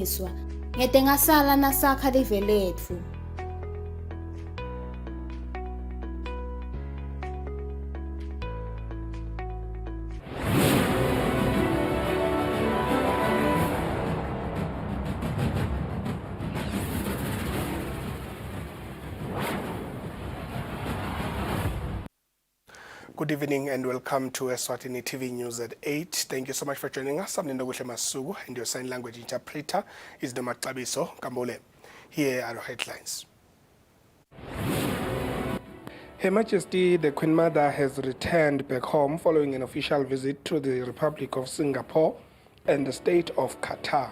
iswa ngede ngasala nasakha live letfu. Good evening and welcome to Eswatini TV News at 8. Thank you so much for joining us. I'm Nindoguhle Masugu and your sign language interpreter is Nomatlabiso Kambole. Here are the headlines. Her Majesty the Queen Mother has returned back home following an official visit to the Republic of Singapore and the State of Qatar.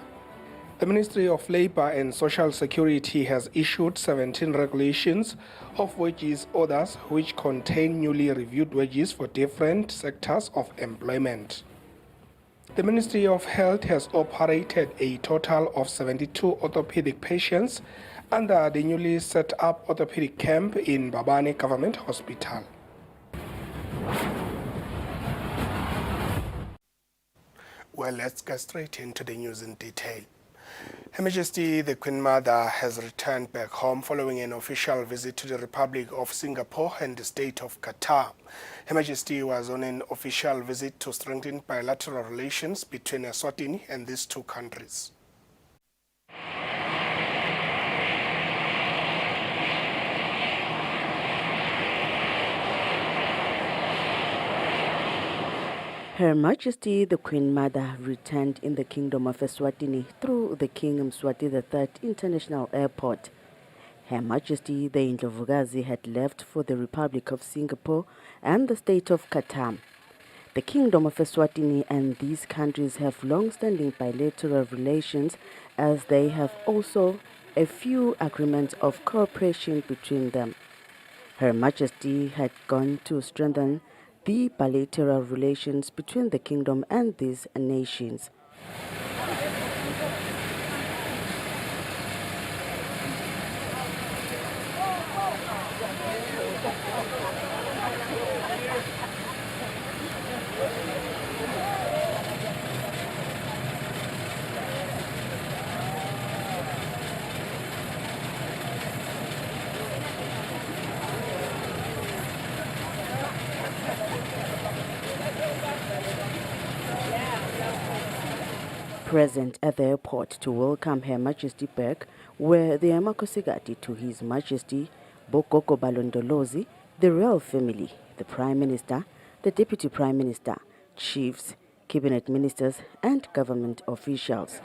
The Ministry of Labour and Social Security has issued 17 regulations of wages orders which contain newly reviewed wages for different sectors of employment. The Ministry of Health has operated a total of 72 orthopedic patients under the newly set up orthopedic camp in Babane Government Hospital. Well, let's get straight into the news in detail. Her Majesty the Queen Mother has returned back home following an official visit to the Republic of Singapore and the State of Qatar. Her Majesty was on an official visit to strengthen bilateral relations between Eswatini and these two countries. Her Majesty the Queen Mother returned in the Kingdom of Eswatini through the King Mswati III International Airport. Her Majesty the Indlovukazi had left for the Republic of Singapore and the State of Qatar. The Kingdom of Eswatini and these countries have long-standing bilateral relations, as they have also a few agreements of cooperation between them. Her Majesty had gone to strengthen the bilateral relations between the kingdom and these nations. Present at the airport to welcome Her Majesty back were the Amakosigati to His Majesty Bokoko Balondolozi, the royal family, the Prime Minister, the Deputy Prime Minister, chiefs, cabinet ministers, and government officials.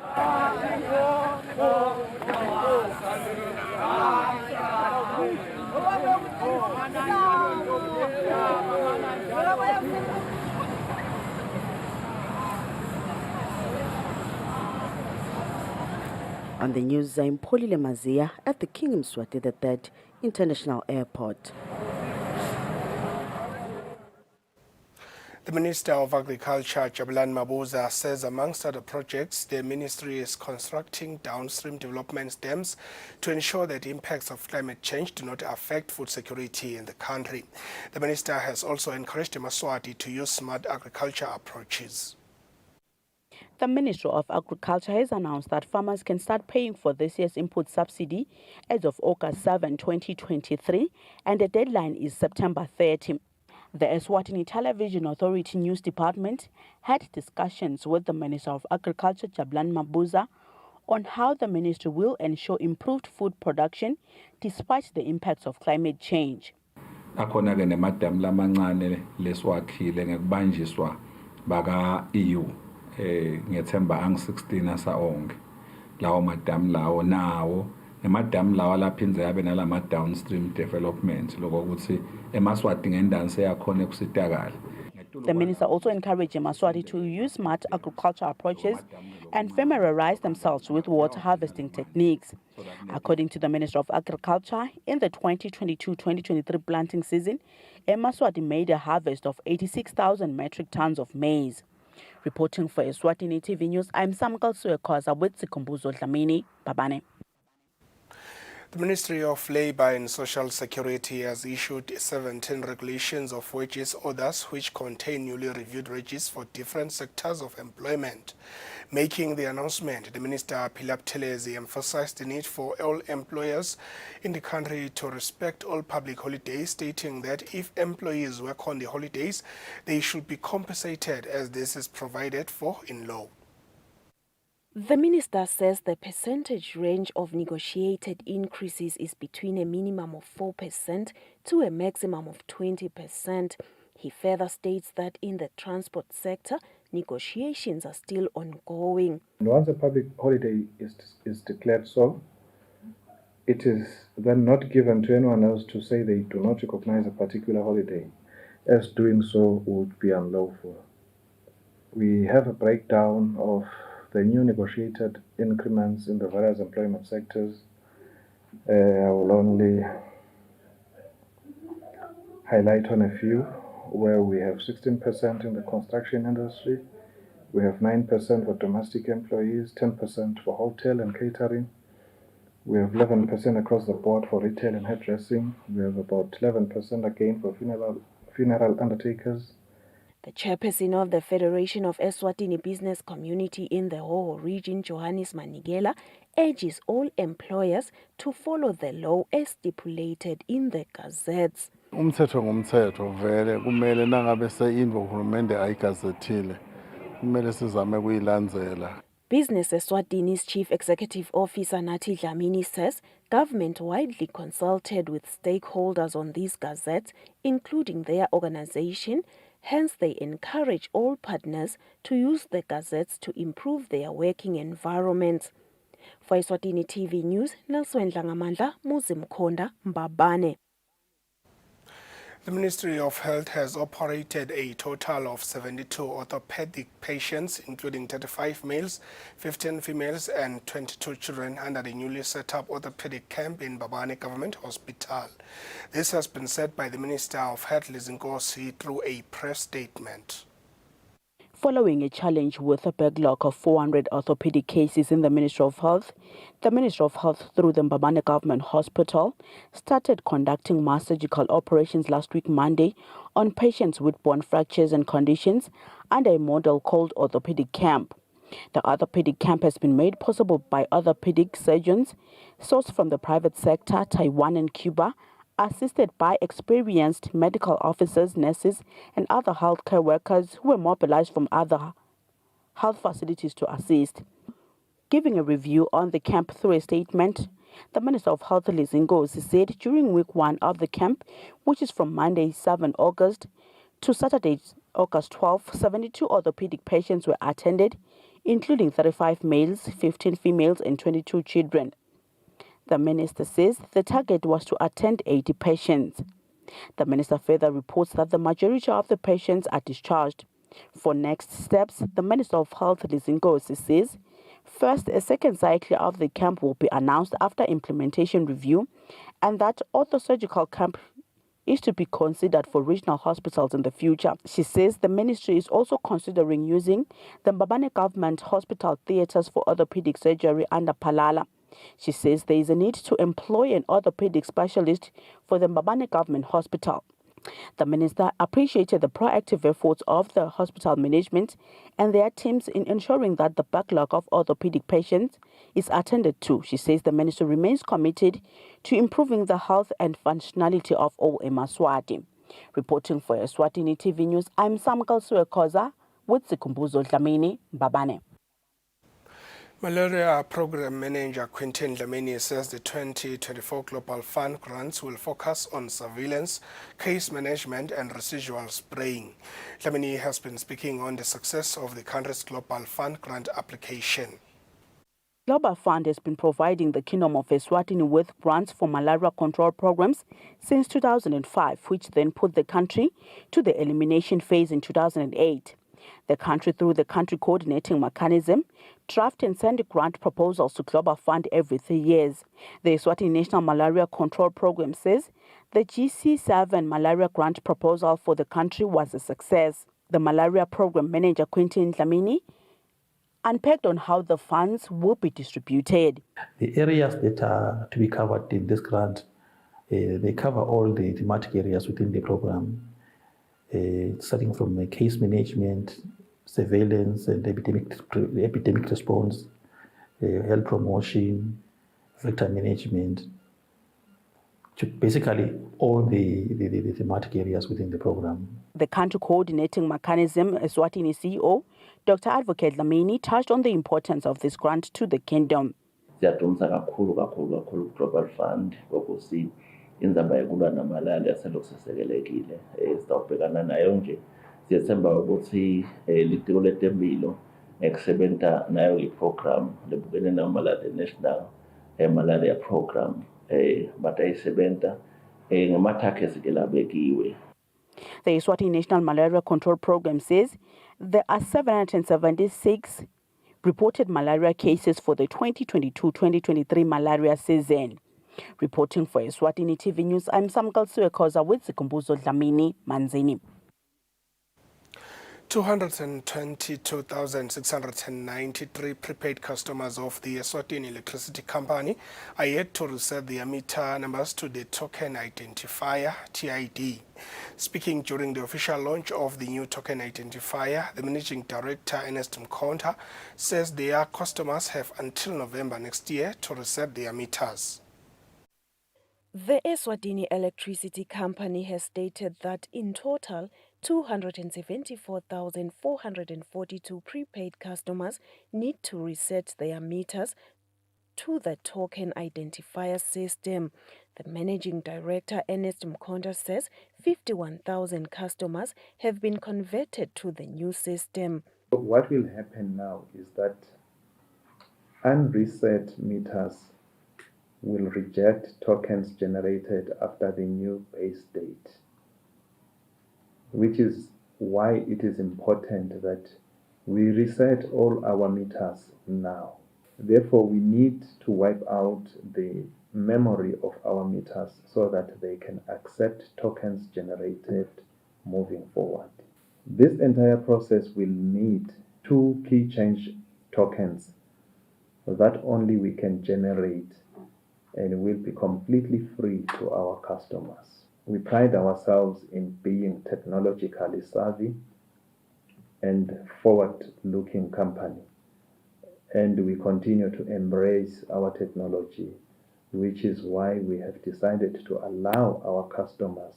On the news, I'm Polile Mazia at the King Mswati III International Airport. The Minister of Agriculture, Jabulani Mabuza, says amongst other projects, the ministry is constructing downstream development dams to ensure that impacts of climate change do not affect food security in the country. The minister has also encouraged the Maswati to use smart agriculture approaches. The Ministry of Agriculture has announced that farmers can start paying for this year's input subsidy as of August 7, 2023, and the deadline is September 30. The Eswatini Television Authority News Department had discussions with the Minister of Agriculture, Jabulani Mabuza, on how the ministry will ensure improved food production despite the impacts of climate change. Akhona-ke nemadamu lamancane lesiwakhile ngekubanjiswa baka-EU ngethemba angu-16 asa-onke lawo madamu lawo nawo nemadamu lawo alaphinze yabe nalama downstream development lokuthi eMaswati ngendawo seyakhona ekusitakala. The minister also encouraged Maswati to use smart agriculture approaches and familiarize themselves with water harvesting techniques. According to the Minister of Agriculture, in the 2022-2023 planting season, Maswati made a harvest of 86,000 metric tons of maize. Reporting for Eswatini TV News, I'm Samkal Suekoza with Sikumbuzo Dlamini, Babane. The Ministry of Labour and Social Security has issued 17 regulations of wages orders which contain newly reviewed wages for different sectors of employment. Making the announcement, the Minister Philip Telezi emphasized the need for all employers in the country to respect all public holidays, stating that if employees work on the holidays, they should be compensated as this is provided for in law. The minister says the percentage range of negotiated increases is between a minimum of 4% to a maximum of 20%. He further states that in the transport sector, negotiations are still ongoing. Once a public holiday is declared so, it is then not given to anyone else to say they do not recognize a particular holiday, as doing so would be unlawful. We have a breakdown of the new negotiated increments in the various employment sectors. I will only highlight on a few, where we have 16% in the construction industry, we have 9% for domestic employees, 10% for hotel and catering, we have 11% across the board for retail and hairdressing, we have about 11% again for funeral undertakers. The chairperson of the Federation of Eswatini Business Community in the Hoho region, Johannes Manigela, urges all employers to follow the law as stipulated in the gazettes. Umthetho ngumthetho vele kumele nangabe seyinvo uhulumende ayigazethile kumele sizame kuyilandzela. Business Eswatini's Chief Executive Officer Nathi Dlamini says government widely consulted with stakeholders on these gazettes, including their organization. Hence, they encourage all partners to use the gazettes to improve their working environment. For Eswatini TV News, Nelson Dlangamandla, Muzimkhonda, Mbabane. The Ministry of Health has operated a total of 72 orthopedic patients, including 35 males, 15 females, and 22 children under the newly set up orthopedic camp in Mbabane Government Hospital. This has been said by the Minister of Health, Lizinkosi, through a press statement. Following a challenge with a backlog of 400 orthopedic cases in the Ministry of Health, the Ministry of Health, through the Mbabane Government Hospital, started conducting mass surgical operations last week Monday on patients with bone fractures and conditions under a model called Orthopedic Camp. The orthopedic camp has been made possible by orthopedic surgeons sourced from the private sector, Taiwan and Cuba, assisted by experienced medical officers, nurses, and other healthcare workers who were mobilized from other health facilities to assist. Giving a review on the camp through a statement, the Minister of Health, Lizinkosi, said during week 1 of the camp, which is from Monday 7 August to Saturday August 12, 72 orthopedic patients were attended, including 35 males, 15 females, and 22 children. The minister says the target was to attend 80 patients. The minister further reports that the majority of the patients are discharged. For next steps, the Minister of Health, Lizinkosi, says first, a second cycle of the camp will be announced after implementation review, and that orthosurgical camp is to be considered for regional hospitals in the future. She says the ministry is also considering using the Mbabane Government Hospital theatres for orthopedic surgery under Palala. She says there is a need to employ an orthopedic specialist for the Mbabane Government Hospital. The minister appreciated the proactive efforts of the hospital management and their teams in ensuring that the backlog of orthopedic patients is attended to. She says the ministry remains committed to improving the health and functionality of all eMaswati. Reporting for Eswatini TV News, I'm Samkal Suekoza with Sikumbuzo Dlamini, Mbabane. Malaria Program Manager Quintin Dlamini says the 2024 Global Fund grants will focus on surveillance, case management, and residual spraying. Dlamini has been speaking on the success of the country's Global Fund grant application. Global Fund has been providing the Kingdom of Eswatini with grants for malaria control programs since 2005, which then put the country to the elimination phase in 2008. The country, through the country coordinating mechanism, draft and send grant proposals to Global Fund every 3 years. The Eswatini National Malaria Control Program says the GC7 malaria grant proposal for the country was a success. The Malaria Program Manager Quintin Dlamini unpacked on how the funds will be distributed. The areas that are to be covered in this grant, they cover all the thematic areas within the program, starting from case management, surveillance and epidemic response, health promotion, vector management, to basically all the thematic areas within the program. The country coordinating mechanism, Eswatini CEO, Dr. Advocate Dlamini, touched on the importance of this grant to the kingdom. Siyadumisa kakhulu global fund ngokusi inzamba yokulwa namalala yaselokhu sisekelekile sitawubhekana nayo nje siyethemba ukuthi litiko letempilo ngekusebenta nayo iprogram lebukene namalala national malaria program batayisebenta ngematargets ke labekiwe. The Eswatini National Malaria Control Program says there are 776 reported malaria cases for the 2022-2023 malaria season. Reporting for Eswatini TV News, I'm Samkal Suekoza with Zikumbuzo Dlamini Manzini. 222,693 prepaid customers of the Eswatini Electricity Company are yet to reset their meter numbers to the token identifier, TID. Speaking during the official launch of the new token identifier, the Managing Director, Ernest Mkhonta, says their customers have until November next year to reset their meters. The Eswatini Electricity Company has stated that in total, 274,442 prepaid customers need to reset their meters to the token identifier system. The Managing Director, Ernest Mkhonta, says 51,000 customers have been converted to the new system. What will happen now is that unreset meters will reject tokens generated after the new base date, which is why it is important that we reset all our meters now. Therefore, we need to wipe out the memory of our meters so that they can accept tokens generated moving forward. This entire process will need 2 key change tokens that only we can generate and will be completely free to our customers. We pride ourselves in being technologically savvy and forward-looking company, and we continue to embrace our technology, which is why we have decided to allow our customers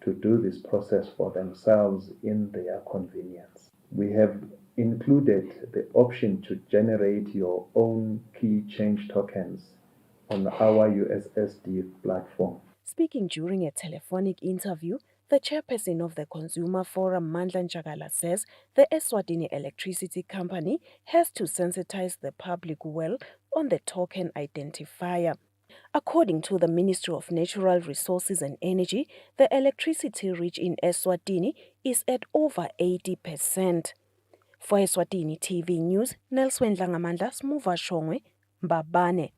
to do this process for themselves in their convenience. We have included the option to generate your own key change tokens on our USSD platform. Speaking during a telephonic interview, the chairperson of the Consumer Forum, Mandla Njagala, says the Eswatini Electricity Company has to sensitize the public well on the token identifier. According to the Ministry of Natural Resources and Energy, the electricity reach in Eswatini is at over 80%. For Eswatini TV News, Nelson Dlangamandla, Smuva Shongwe, Mbabane.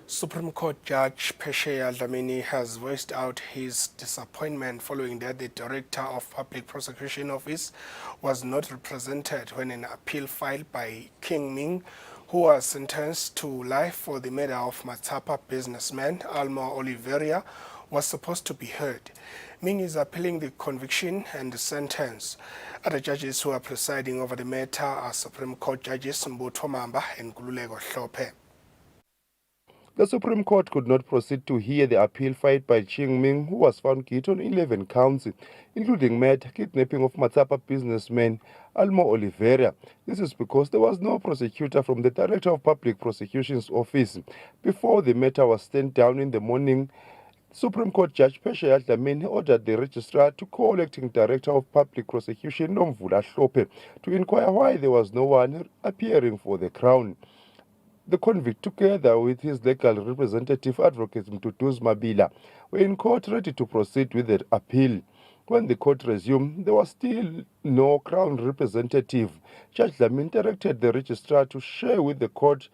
Supreme Court Judge Phesheya Dlamini has voiced out his disappointment following that the Director of Public Prosecution Office was not represented when an appeal filed by King Ming, who was sentenced to life for the murder of Matapa businessman Alma Oliveira, was supposed to be heard. Ming is appealing the conviction and the sentence. Other judges who are presiding over the matter are Supreme Court Judges Mbutho Mamba and Kululeko Hlophe. The Supreme Court could not proceed to hear the appeal filed by Ching Ming, who was found guilty on 11 counts, including murder, kidnapping of Matapa businessman Alma Oliveira. This is because there was no prosecutor from the Director of Public Prosecution's office. Before the matter was sent down in the morning, Supreme Court Judge Phesheya Dlamini ordered the registrar to call acting Director of Public Prosecution Nomvula Hlophe to inquire why there was no one appearing for the Crown. The convict, together with his legal representative, Advocate Mtutuz Mabila, were in court ready to proceed with the appeal. When the court resumed, there was still no Crown representative. Judge Dlamini directed the registrar to share with the court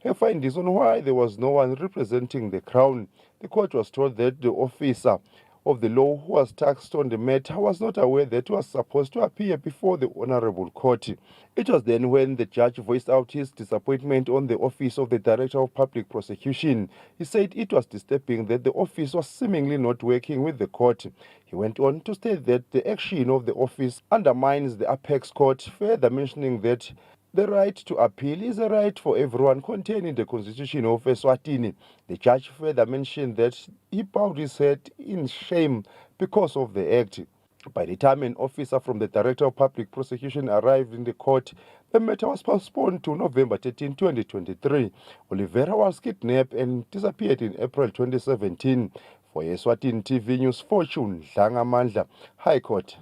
her findings on why there was no one representing the Crown. The court was told that the officer of the law who was taxed on the matter was not aware that he was supposed to appear before the Honorable Court. It was then when the judge voiced out his disappointment on the office of the Director of Public Prosecution. He said it was disturbing that the office was seemingly not working with the court. He went on to state that the action of the office undermines the apex court, further mentioning that the right to appeal is a right for everyone contained in the Constitution of Eswatini. The judge further mentioned that he bowed his head in shame because of the act. By the time an officer from the Director of Public Prosecution arrived in the court, the matter was postponed to November 13, 2023. Oliveira was kidnapped and disappeared in April 2017. For Eswatini TV News, Fortune Dlangamandla, High Court.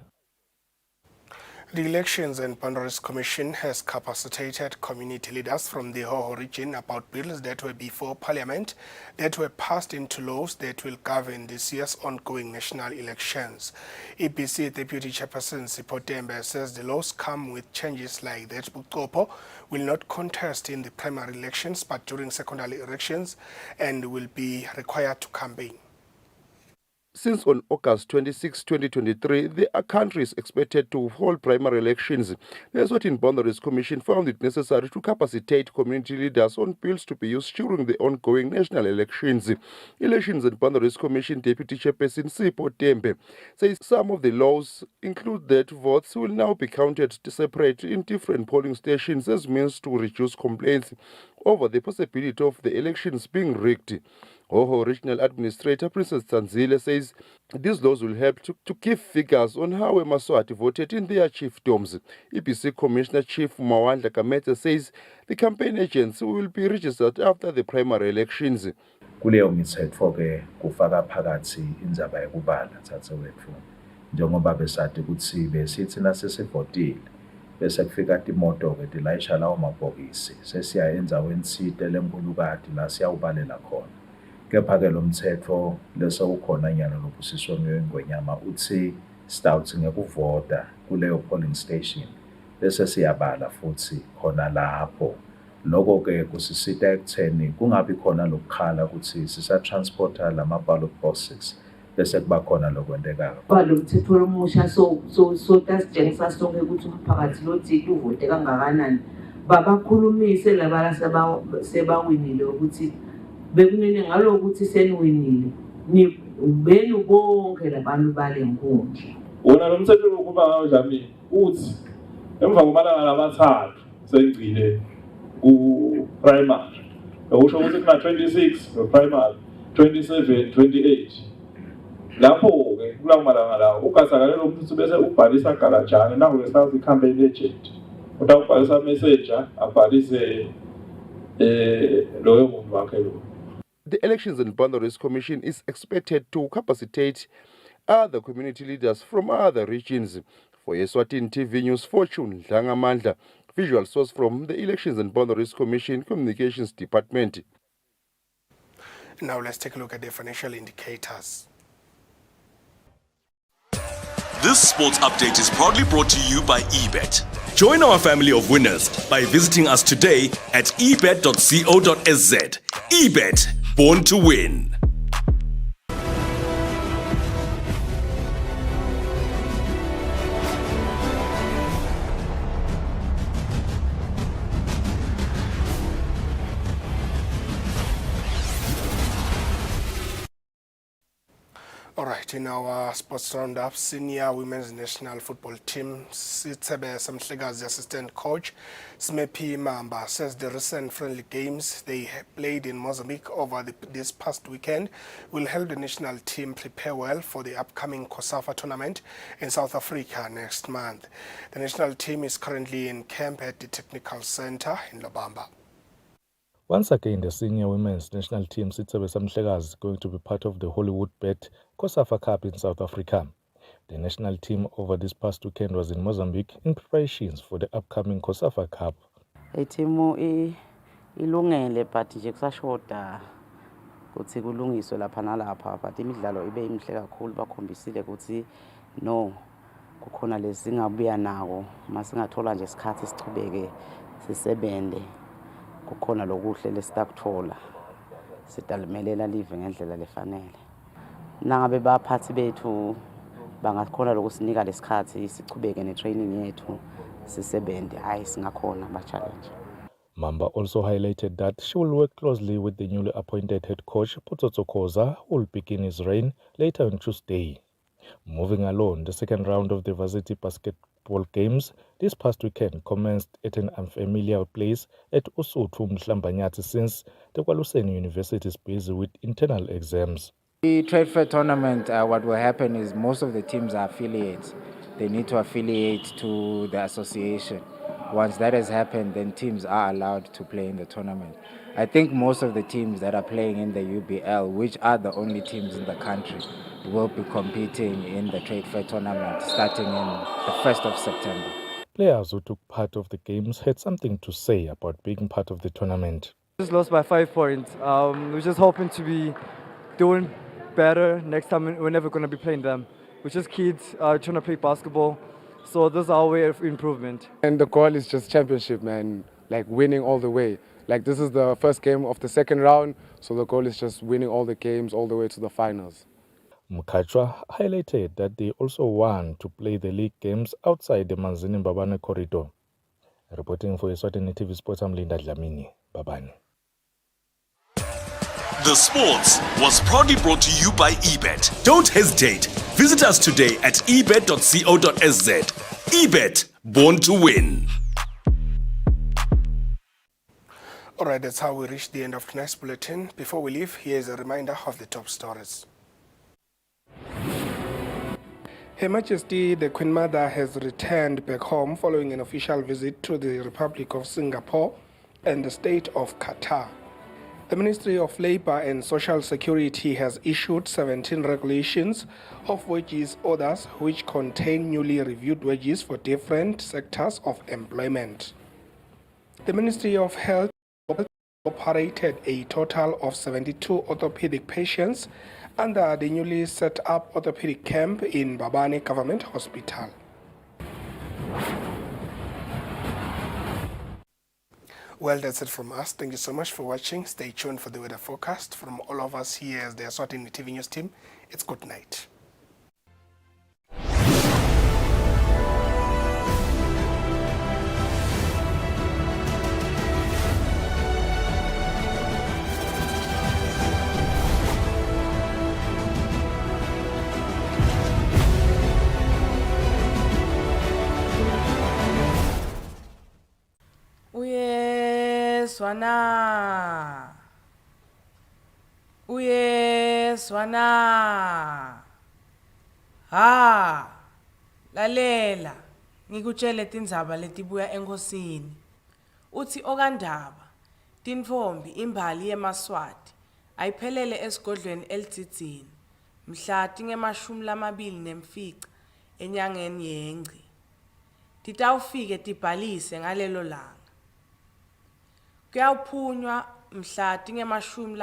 The Elections and Boundaries Commission has capacitated community leaders from the Hoho region about bills that were before Parliament that were passed into laws that will govern this year's ongoing national elections. EBC Deputy Chairperson Sipho Tembe says the laws come with changes like that Bukopo will not contest in the primary elections but during secondary elections and will be required to campaign. Since on August 26, 2023, the country is expected to hold primary elections. The Eswatini Boundaries Commission found it necessary to capacitate community leaders on bills to be used during the ongoing national elections. Elections and Boundaries Commission Deputy Chairperson Sipho Tembe says some of the laws include that votes will now be counted separate in different polling stations as means to reduce complaints over the possibility of the elections being rigged. Hoho Regional Administrator Princess Tanzile says these laws will help to give figures on how Emaswati voted in their chiefdoms. EBC Commissioner Chief Mawandla Kamete says the campaign agents will be registered after the primary elections. Kuleyo mithetho ke kufaka phakathi indzaba yokubala tsatewethu njengoba besathi ukuthi besithi nasesivotile bese kufika imoto ke tilayisha lawo mabhokisi sesiya endzaweni site lenkulukati la siyawubalela khona. Kepha-ke lo mthetho lesewukhona nyalo lobusiswa ngwenyama uthi stawuthi ngekuvota kuleyo polling station bese siyabala futhi khona lapho. Lokho-ke kusisita ekutheni kungabi khona lokukhala ukuthi sisatransporta lama-ballot boxes bese kuba khona lokwentekayo. Lo mthetho omusha tasitshengisa sonke ukuthi umphakathi lothile uvote kangakanani. Babakhulumise labala sebawinile ukuthi bekunene ngalo ukuthi seniwinile nibenu bonke labantu bale nkundla. Wona lo mthetho wokuba ngawo Dlamini uthi emva komalanga lamathathu sengcile ku primary okusho ukuthi kuna 26 primary 27 28 lapho ke kulawo malanga lawo ugasakale lo muntu bese ubhalisa galajana nangu lesazi campaign agent utawubhalisa messenger abhalise loyo muntu wakhe lo. The Elections and Boundaries Commission is expected to capacitate other community leaders from other regions. For Eswatini TV News, Fortune Dlangamandla, visual source from the Elections and Boundaries Commission Communications Department. Now let's take a look at the financial indicators. This sports update is proudly brought to you by eBet. Join our family of winners by visiting us today at ebet.co.sz. eBet, born to win. All right, in our sports roundup, senior women's national football team, Sitsebe Samhlegazi assistant coach, Smepi Mamba, says the recent friendly games they played in Mozambique over this past weekend will help the national team prepare well for the upcoming COSAFA tournament in South Africa next month. The national team is currently in camp at the Technical Center in Lobamba. Once again, the senior women's national team, Sitsebe Samhlegazi, is going to be part of the Hollywood-bet COSAFA Cup in South Africa. The national team over this past weekend was in Mozambique in preparations for the upcoming COSAFA Cup. Itimu ilungele but nje kusashoda ukuthi kulungiswe lapha nalapha but imidlalo ibe imihle kakhulu bakhombisile ukuthi no kukhona lesingabuya nako masingathola nje isikhathi sichubeke sisebende kukhona lokuhle lesitakuthola sitalimelela live ngendlela lefanele nangabe baphathi bethu bangakhona lokusinika lesikhathi sichubeke netraining yethu sisebenze hayi singakhona ba-challenge. Mamba also highlighted that she will work closely with the newly appointed head coach Putsotso Khoza, who will begin his reign later on Tuesday. Moving along, the second round of the varsity basketball games this past weekend commenced at an unfamiliar place at Usuthu Mhlambanyati since the Kwaluseni University is busy with internal exams. The trade fair tournament, what will happen is most of the teams are affiliates. They need to affiliate to the association. Once that has happened, then teams are allowed to play in the tournament. I think most of the teams that are playing in the UBL, which are the only teams in the country, will be competing in the trade fair tournament starting in the 1st of September. Players who took part of the games had something to say about being part of the tournament. Just lost by 5 points. We're just hoping to be doing better next time. We're never going to be playing them. We're just kids trying to play basketball. So this is our way of improvement. And the goal is just championship, man. Like winning all the way. Like this is the first game of the second round. So the goal is just winning all the games all the way to the finals. Mkachwa highlighted that they also want to play the league games outside the Manzini Mbabane corridor. Reporting for Eswatini TV Sports, I'm Linda Dlamini. Babane. The Sports was proudly brought to you by eBet. Don't hesitate. Visit us today at ebet.co.sz. eBet, born to win. All right, that's how we reach the end of tonight's bulletin. Before we leave, here's a reminder of the top stories. Her Majesty the Queen Mother has returned back home following an official visit to the Republic of Singapore and the state of Qatar. The Ministry of Labour and Social Security has issued 17 regulations of wages orders which contain newly reviewed wages for different sectors of employment. The Ministry of Health operated a total of 72 orthopedic patients under the newly set up orthopedic camp in Babane Government Hospital. Well, that's it from us. Thank you so much for watching. Stay tuned for the weather forecast. From all of us here as the Eswatini TV News team, it's good night. Uyezwana lalela ngikutshele tindzaba letibuya enkosini uthi okandaba tintfombi imbali yemaswati ayiphelele esigodlweni elitsitsini mhla tingemashumi enyangeni yengci titawufike tibhalise ngalelo langa kuyawuphunywa mhla tingemashumi